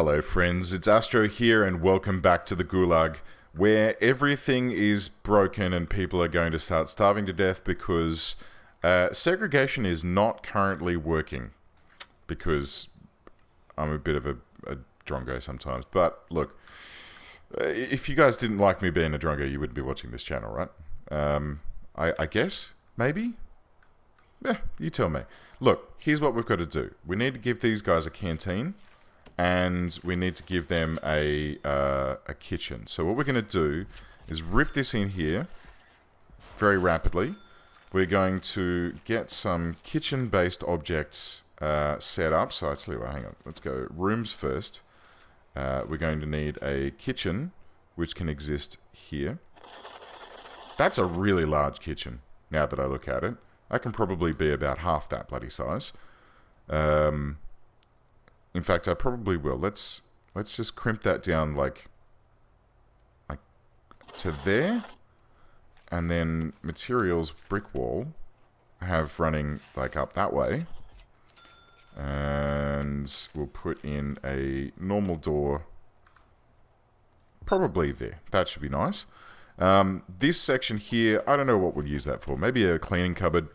Hello friends, it's Astro here and welcome back to the Gulag, where everything is broken and people are going to start starving to death because segregation is not currently working. Because I'm a bit of a drongo sometimes. But look, if you guys didn't like me being a drongo, you wouldn't be watching this channel, right? I guess? Maybe? Yeah, you tell me. Look, here's what we've got to do. We need to give these guys a canteen. And we need to give them a kitchen. So what we're going to do is rip this in here very rapidly. We're going to get some kitchen-based objects set up. So actually, well, hang on. Let's go rooms first. We're going to need a kitchen, which can exist here. That's a really large kitchen, now that I look at it. That can probably be about half that bloody size. In fact, I probably will. Let's just crimp that down like to there, and then materials brick wall I have running like up that way, and we'll put in a normal door probably there. That should be nice. This section here, I don't know what we'll use that for. Maybe a cleaning cupboard.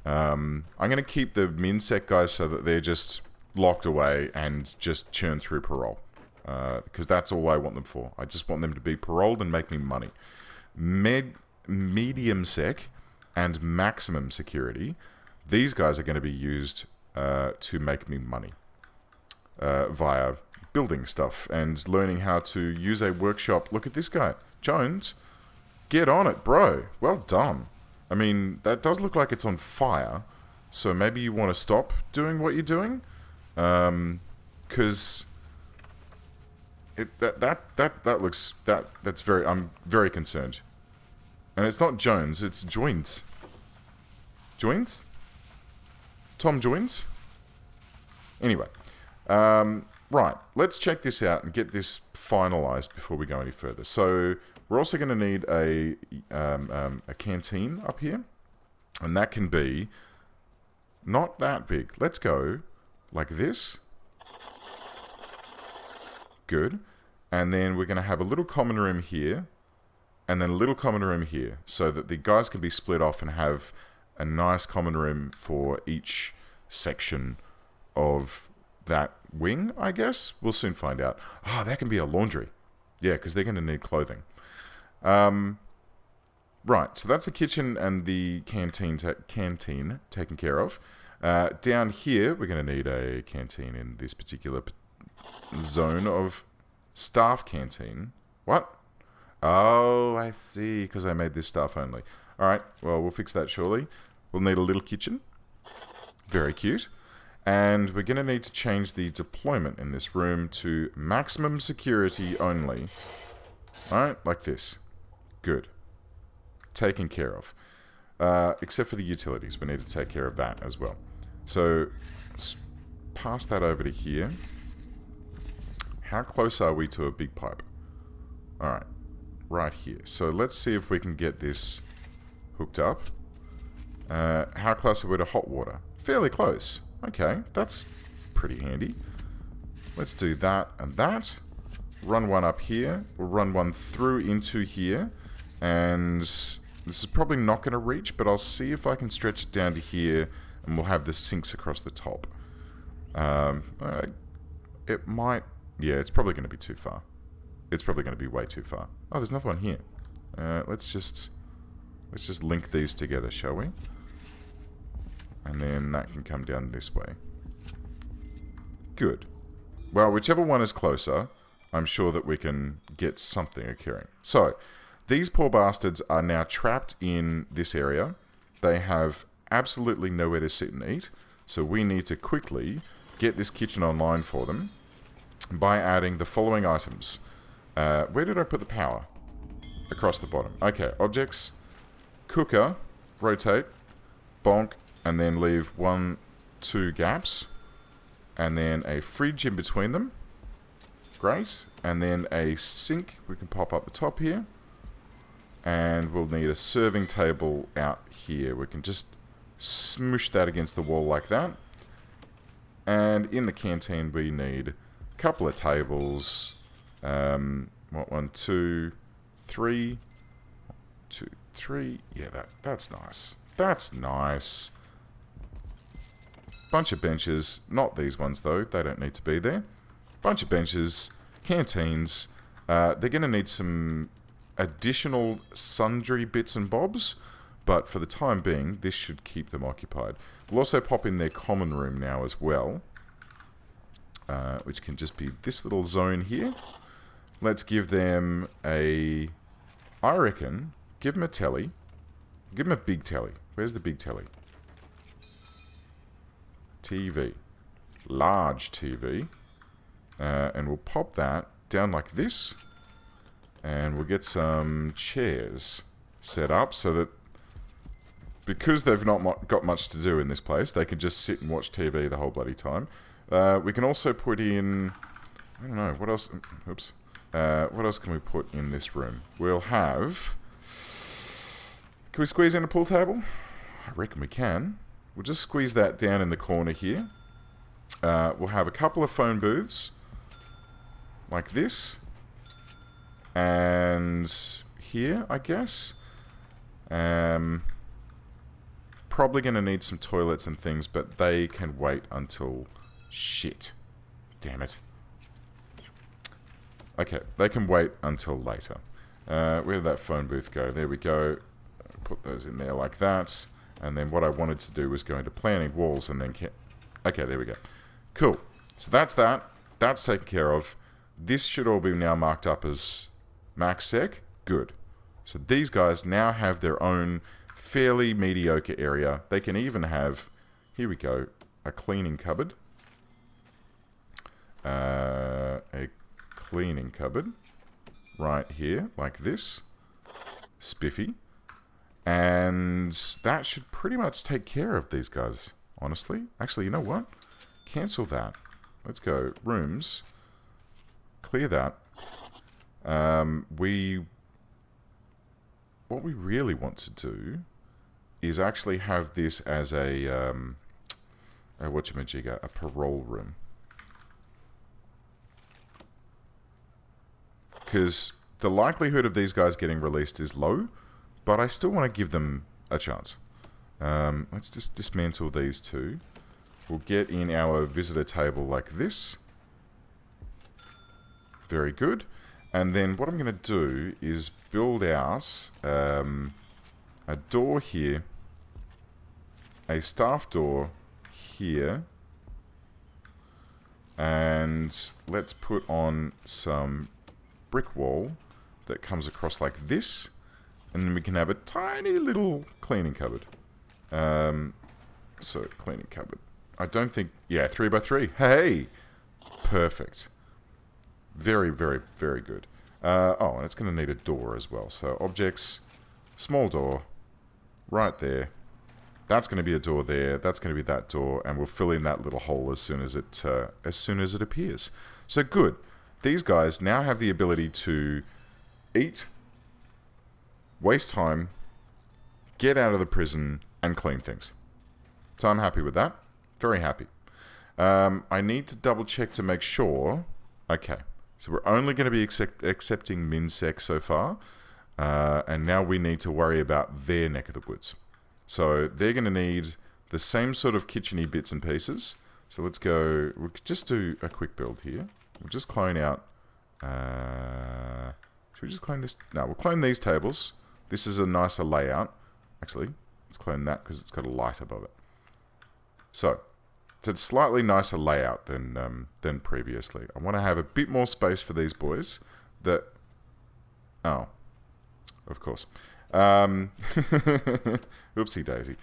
I'm going to keep the minsec guys so that they're just locked away and just churn through parole, because that's all I want them for. I just want them to be paroled and make me money. Medium sec and maximum security, these guys are going to be used to make me money via building stuff and learning how to use a workshop. Look at this guy, Jones. Get on it, bro. Well done. I mean, that does look like it's on fire, so maybe you want to stop doing what you're doing. Because that's very, I'm very concerned. And it's not Jones, it's Joins. Joins? Tom Joins? Anyway, right, let's check this out and get this finalized before we go any further. So we're also going to need a canteen up here, and that can be not that big. Let's go like this. Good. And then we're going to have a little common room here, and then a little common room here, so that the guys can be split off and have a nice common room for each section of that wing, I guess. We'll soon find out. Ah, that can be a laundry. Yeah, because they're going to need clothing. Right, so that's the kitchen and the canteen taken care of. Down here, we're going to need a canteen in this particular zone of staff canteen. What? Oh, I see, because I made this staff only. Alright, well, we'll fix that shortly. We'll need a little kitchen. Very cute. And we're going to need to change the deployment in this room to maximum security only. Alright, like this. Good. Taken care of. Except for the utilities, we need to take care of that as well. So, pass that over to here. How close are we to a big pipe? Alright, right here. So let's see if we can get this hooked up. How close are we to hot water? Fairly close. Okay, that's pretty handy. Let's do that and that. Run one up here. We'll run one through into here. And this is probably not going to reach, but I'll see if I can stretch it down to here, and we'll have the sinks across the top. It might... Yeah, it's probably going to be too far. It's probably going to be way too far. Oh, there's another one here. Let's just link these together, shall we? And then that can come down this way. Good. Well, whichever one is closer, I'm sure that we can get something occurring. So, these poor bastards are now trapped in this area. They have absolutely nowhere to sit and eat. So we need to quickly get this kitchen online for them by adding the following items. Where did I put the power? Across the bottom. Okay, objects, cooker, rotate, bonk, and then leave 1-2 gaps. And then a fridge in between them. Great. And then a sink we can pop up the top here. And we'll need a serving table out here. We can just smoosh that against the wall like that. And in the canteen we need couple of tables. What, 1, 2, 3. 2, 3. Yeah, that's nice. That's nice. Bunch of benches. Not these ones, though. They don't need to be there. Bunch of benches. Canteens. They're going to need some additional sundry bits and bobs, but for the time being, this should keep them occupied. We'll also pop in their common room now as well, which can just be this little zone here. Let's give them a... I reckon, give them a telly. Give them a big telly. Where's the big telly? TV. Large TV. And we'll pop that down like this. And we'll get some chairs set up so that because they've not got much to do in this place, they can just sit and watch TV the whole bloody time. We can also put in... I don't know, what else... Oops. What else can we put in this room? We'll have... Can we squeeze in a pool table? I reckon we can. We'll just squeeze that down in the corner here. We'll have a couple of phone booths. Like this. And here, I guess. Probably going to need some toilets and things, but they can wait until... Shit. Damn it. Okay, they can wait until later. Where did that phone booth go? There we go. Put those in there like that. And then what I wanted to do was go into planning walls and then... Okay, there we go. Cool. So that's that. That's taken care of. This should all be now marked up as maxsec. Good. So these guys now have their own fairly mediocre area. They can even have... Here we go. A cleaning cupboard. A cleaning cupboard. Right here. Like this. Spiffy. And that should pretty much take care of these guys, honestly. Actually, you know what? Cancel that. Let's go. Rooms. Clear that. What we really want to do is actually have this as a whatchamajigger, a parole room. Because the likelihood of these guys getting released is low, but I still want to give them a chance. Let's just dismantle these two. We'll get in our visitor table like this. Very good. And then what I'm going to do is build out a door here, a staff door here, and let's put on some brick wall that comes across like this, and then we can have a tiny little cleaning cupboard. So, cleaning cupboard. I don't think... Yeah, 3x3. Hey! Perfect. Very, very, very good. Oh, and it's going to need a door as well. So, objects, small door, right there. That's going to be a door there. That's going to be that door, and we'll fill in that little hole as soon as it appears. So, good. These guys now have the ability to eat, waste time, get out of the prison, and clean things. So I'm happy with that. Very happy. I need to double check to make sure. Okay. So we're only going to be accepting minsec so far. And now we need to worry about their neck of the woods. So they're going to need the same sort of kitchen-y bits and pieces. So let's go. We'll just do a quick build here. We'll just clone out. Should we just clone this? No, we'll clone these tables. This is a nicer layout. Actually, let's clone that because it's got a light above it. So, it's a slightly nicer layout than previously. I want to have a bit more space for these boys. That... Oh. Of course. Oopsie daisy.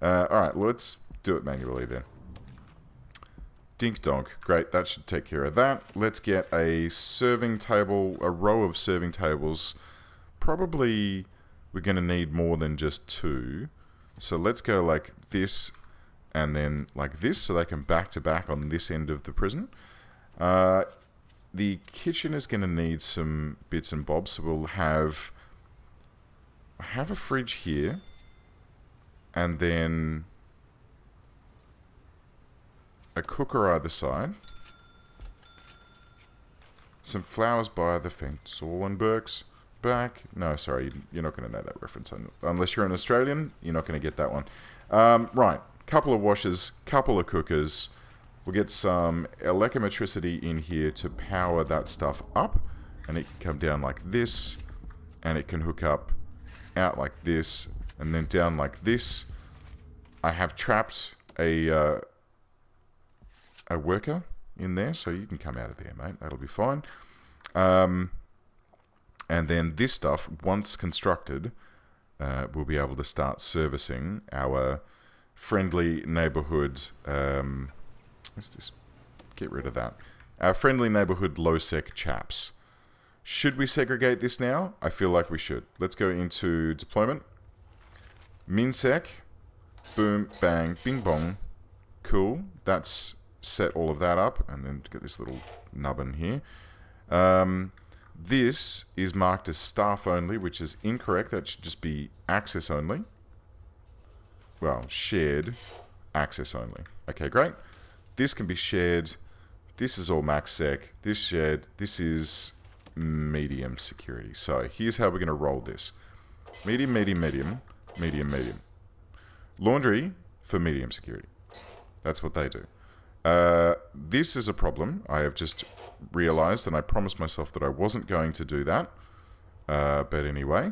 Alright, let's do it manually then. Dink donk. Great, that should take care of that. Let's get a serving table, a row of serving tables. Probably we're going to need more than just two. So let's go like this and then like this so they can back to back on this end of the prison. The kitchen is going to need some bits and bobs. So we'll have a fridge here and then a cooker either side. some flowers by the fence. Orlenbergs back. No, sorry, you're not going to know that reference. Unless you're an Australian, you're not going to get that one. Right, couple of washers, couple of cookers. We'll get some electrometricity in here to power that stuff up. And it can come down like this. And it can hook up out like this. And then down like this. I have trapped a worker in there. So you can come out of there, mate. That'll be fine. And then this stuff, once constructed, we'll be able to start servicing our friendly neighborhood... let's just get rid of that. Our friendly neighborhood low-sec chaps. Should we segregate this now? I feel like we should. Let's go into deployment. Minsec. Boom, bang, bing, bong. Cool. That's set all of that up. And then get this little nubbin here. This is marked as staff only, which is incorrect. That should just be access only. Well, shared access only. Okay, great. This can be shared. This is all maxsec. This shared. This is medium security. So here's how we're going to roll this. Medium, medium, medium, medium, medium. Laundry for medium security. That's what they do. This is a problem. I have just realized, and I promised myself that I wasn't going to do that. But anyway,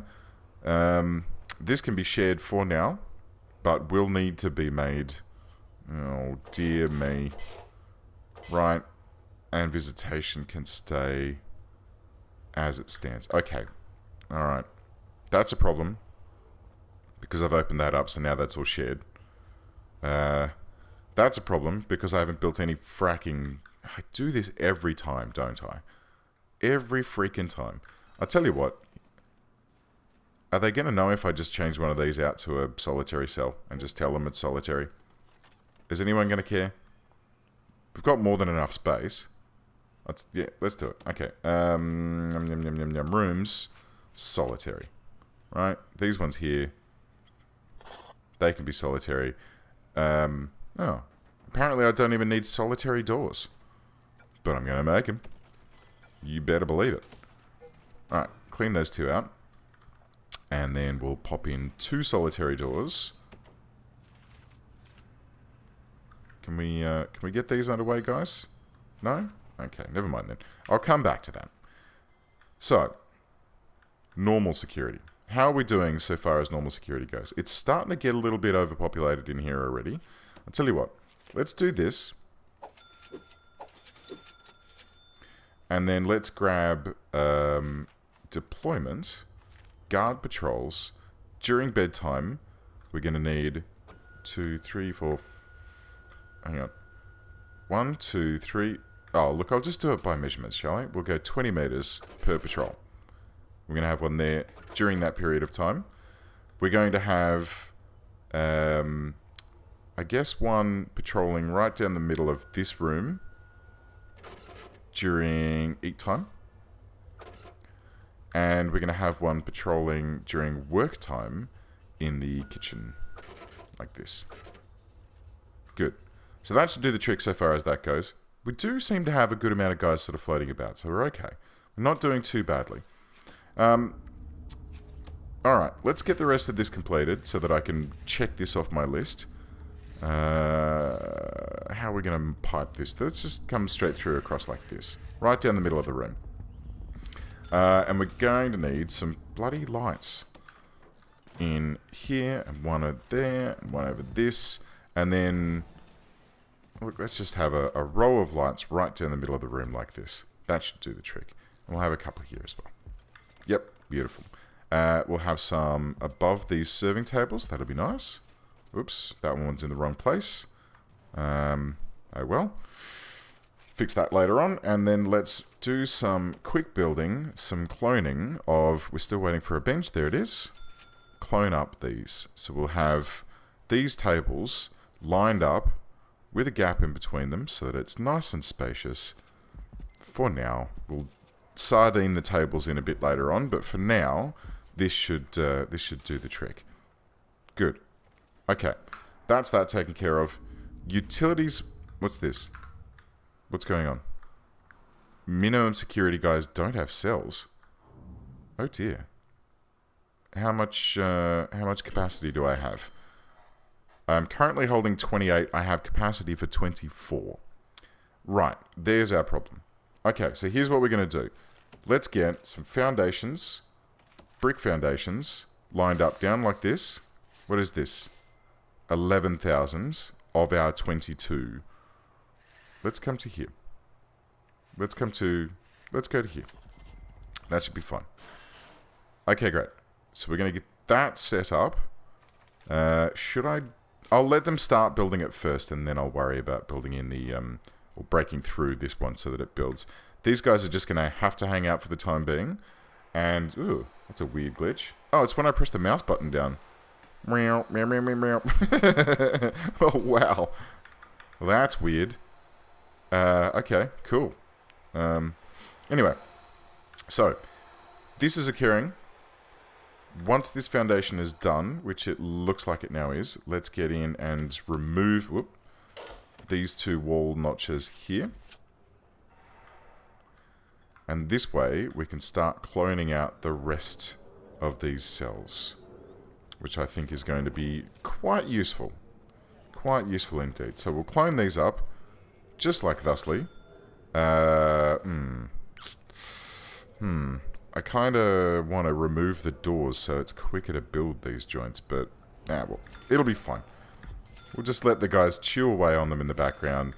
this can be shared for now, but will need to be made... Oh, dear me. Right. And visitation can stay as it stands. Okay. Alright. That's a problem. Because I've opened that up, so now that's all shared. That's a problem, because I haven't built any fracking... I do this every time, don't I? Every freaking time. I'll tell you what. Are they going to know if I just change one of these out to a solitary cell and just tell them it's solitary? Is anyone going to care? We've got more than enough space. Let's do it. Okay. Rooms. Solitary. Right? These ones here. They can be solitary. Oh. Apparently I don't even need solitary doors. But I'm going to make them. You better believe it. Alright. Clean those two out. And then we'll pop in 2 solitary doors. Can we get these underway, guys? No? Okay, never mind then. I'll come back to that. So, normal security. How are we doing so far as normal security goes? It's starting to get a little bit overpopulated in here already. I'll tell you what. Let's do this. And then let's grab deployment, guard patrols. During bedtime, we're going to need 2, 3, 4... Hang on. 1, 2, 3... Oh, look, I'll just do it by measurements, shall I? We'll go 20 meters per patrol. We're going to have one there during that period of time. We're going to have, I guess, one patrolling right down the middle of this room during eat time. And we're going to have one patrolling during work time in the kitchen, like this. Good. So that should do the trick so far as that goes. We do seem to have a good amount of guys sort of floating about, so we're okay. We're not doing too badly. Alright, let's get the rest of this completed so that I can check this off my list. How are we going to pipe this? Let's just come straight through across like this. Right down the middle of the room. And we're going to need some bloody lights. In here, and one over there, and one over this, and then... Look, let's just have a row of lights right down the middle of the room like this. That should do the trick. And we'll have a couple here as well. Yep, beautiful. We'll have some above these serving tables. That'll be nice. Oops, that one's in the wrong place. Oh well. Fix that later on. And then let's do some quick building, some cloning of... We're still waiting for a bench. There it is. Clone up these. So we'll have these tables lined up with a gap in between them so that it's nice and spacious. For now, we'll sardine the tables in a bit later on, but for now, this should do the trick. Good. Okay, that's that taken care of. Utilities. What's this? What's going on? minimum security guys don't have cells. Oh dear. How much capacity do I have? I'm currently holding 28. I have capacity for 24. Right, there's our problem. Okay, so here's what we're going to do. Let's get some foundations, brick foundations, lined up down like this. What is this? 11,000 of our 22. Let's come to here. Let's go to here. That should be fine. Okay, great. So we're going to get that set up. I'll let them start building it first, and then I'll worry about building in the, or breaking through this one so that it builds. These guys are just going to have to hang out for the time being. And, ooh, that's a weird glitch. Oh, it's when I press the mouse button down. Meow, meow, meow, meow, meow. Oh, wow. Well, that's weird. Okay, cool. Anyway, so, this is occurring. Once this foundation is done, which it looks like it now is, let's get in and remove these two wall notches here. And this way, we can start cloning out the rest of these cells, which I think is going to be quite useful. Quite useful indeed. So we'll clone these up, just like thusly. I kind of want to remove the doors so it's quicker to build these joints, but well, it'll be fine. We'll just let the guys chew away on them in the background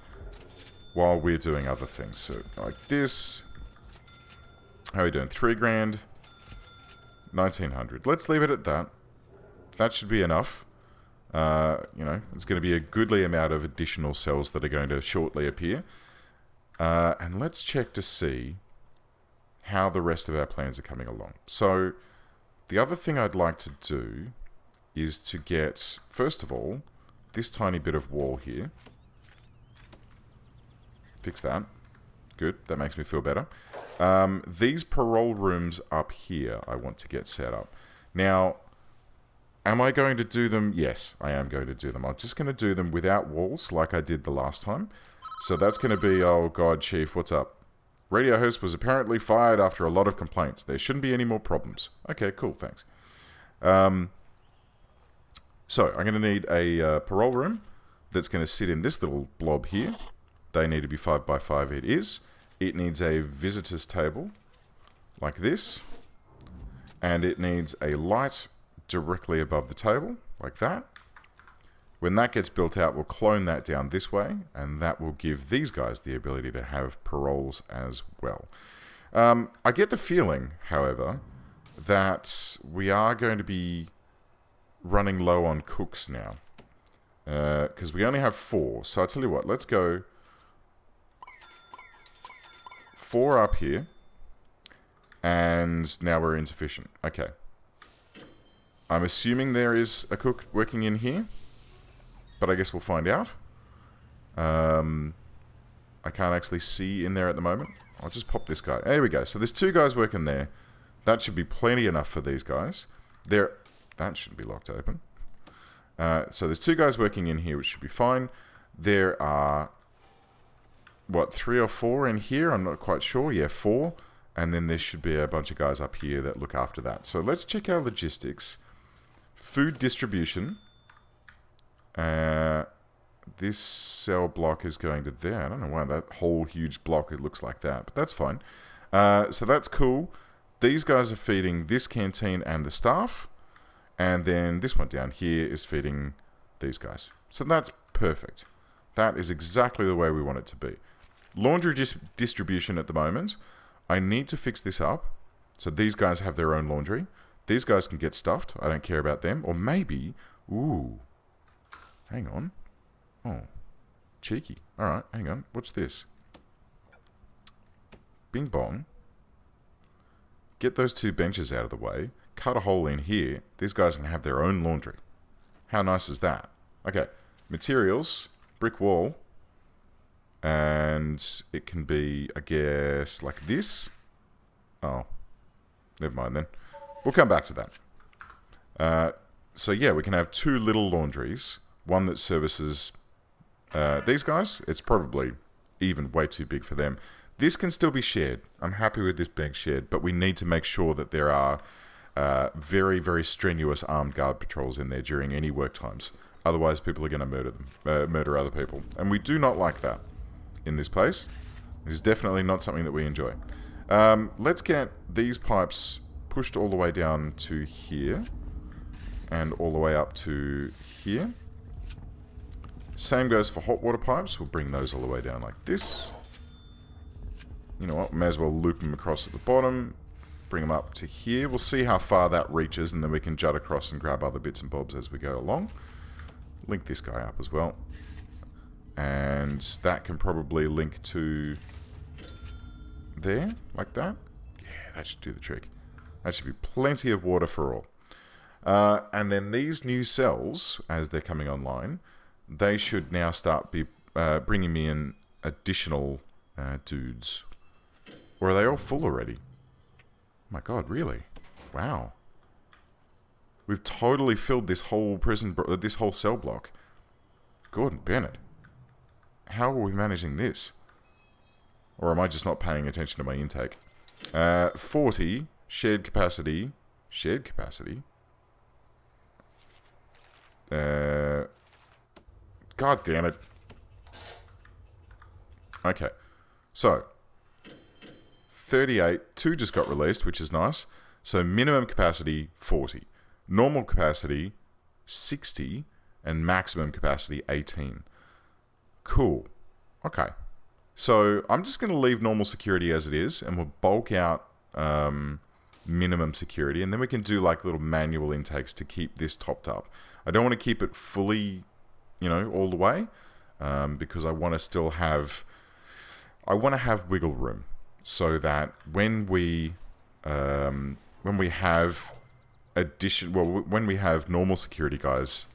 while we're doing other things. So, like this. How are we doing? 3 grand. 1900. Let's leave it at that. That should be enough. You know, it's going to be a goodly amount of additional cells that are going to shortly appear. And let's check to see how the rest of our plans are coming along. So, the other thing I'd like to do is to get, first of all, this tiny bit of wall here. Fix that. Good, that makes me feel better. These parole rooms up here I want to get set up. Now, am I going to do them? Yes, I am going to do them. I'm just going to do them without walls like I did the last time. So that's going to be, oh god, Chief, what's up? Radio host was apparently fired after a lot of complaints. There shouldn't be any more problems. Okay, cool, thanks. So, I'm going to need a parole room that's going to sit in this little blob here. They need to be 5 by 5. It is. It needs a visitor's table, like this. And it needs a light directly above the table, like that. When that gets built out, we'll clone that down this way, and that will give these guys the ability to have paroles as well. I get the feeling, however, that we are going to be running low on cooks now. Because we only have 4. So I'll tell you what, let's go 4 up here. And now we're insufficient. Okay. I'm assuming there is a cook working in here. But I guess we'll find out. I can't actually see in there at the moment. I'll just pop this guy. There we go. So there's 2 guys working there. That should be plenty enough for these guys. That shouldn't be locked open. So there's 2 guys working in here, which should be fine. There are, what, 3 or 4 in here? I'm not quite sure. Yeah, 4. And then there should be a bunch of guys up here that look after that. So let's check our logistics. Food distribution. This cell block is going to there. I don't know why that whole huge block, it looks like that, but that's fine. So that's cool. These guys are feeding this canteen and the staff, and then this one down here is feeding these guys. So that's perfect. That is exactly the way we want it to be. Laundry distribution at the moment. I need to fix this up, so these guys have their own laundry. These guys can get stuffed. I don't care about them. Or maybe, ooh, hang on. Oh, cheeky. All right, hang on. What's this? Bing bong. Get those 2 benches out of the way. Cut a hole in here. These guys can have their own laundry. How nice is that? Okay, materials, brick wall. And it can be, I guess, like this. Oh, never mind then. We'll come back to that. So yeah, we can have 2 little laundries. One that services these guys. It's probably even way too big for them. This can still be shared. I'm happy with this being shared, but we need to make sure that there are very, very strenuous armed guard patrols in there during any work times. Otherwise, people are going to murder them, murder other people. And we do not like that in this place. It is definitely not something that we enjoy. Let's get these pipes pushed all the way down to here. And all the way up to here. Same goes for hot water pipes. We'll bring those all the way down like this. You know what? May as well loop them across at the bottom. Bring them up to here. We'll see how far that reaches, and then we can jut across and grab other bits and bobs as we go along. Link this guy up as well. And that can probably link to there, like that. Yeah, that should do the trick. That should be plenty of water for all. And then these new cells, as they're coming online, they should now start bringing me in additional dudes. Or are they all full already? Oh my god, really? Wow. We've totally filled this whole this whole cell block. Gordon Bennett. How are we managing this? Or am I just not paying attention to my intake? 40 shared capacity. Shared capacity? God damn it. Okay. So, 38. 2 just got released, which is nice. So, minimum capacity, 40. Normal capacity, 60. And maximum capacity, 18. Cool. Okay. So, I'm just going to leave normal security as it is, and we'll bulk out minimum security, and then we can do like little manual intakes to keep this topped up. I don't want to keep it fully, you know, all the way, because I want to still have, wiggle room, so that when we have when we have normal security guys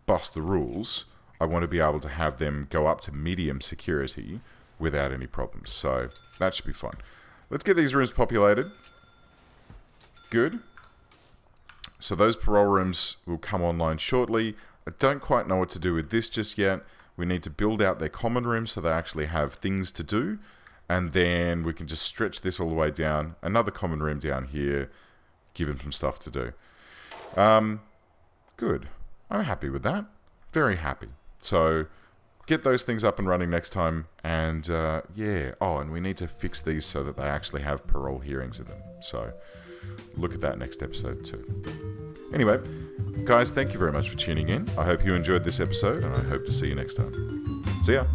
bust the rules, I want to be able to have them go up to medium security without any problems. So that should be fun. Let's get these rooms populated. Good. So those parole rooms will come online shortly. I don't quite know what to do with this just yet. We need to build out their common rooms so they actually have things to do. And then we can just stretch this all the way down. Another common room down here. Give them some stuff to do. Good. I'm happy with that. Very happy. So get those things up and running next time. And yeah. Oh, and we need to fix these so that they actually have parole hearings in them. So look at that next episode too. Anyway, guys, thank you very much for tuning in. I hope you enjoyed this episode, and I hope to see you next time. See ya!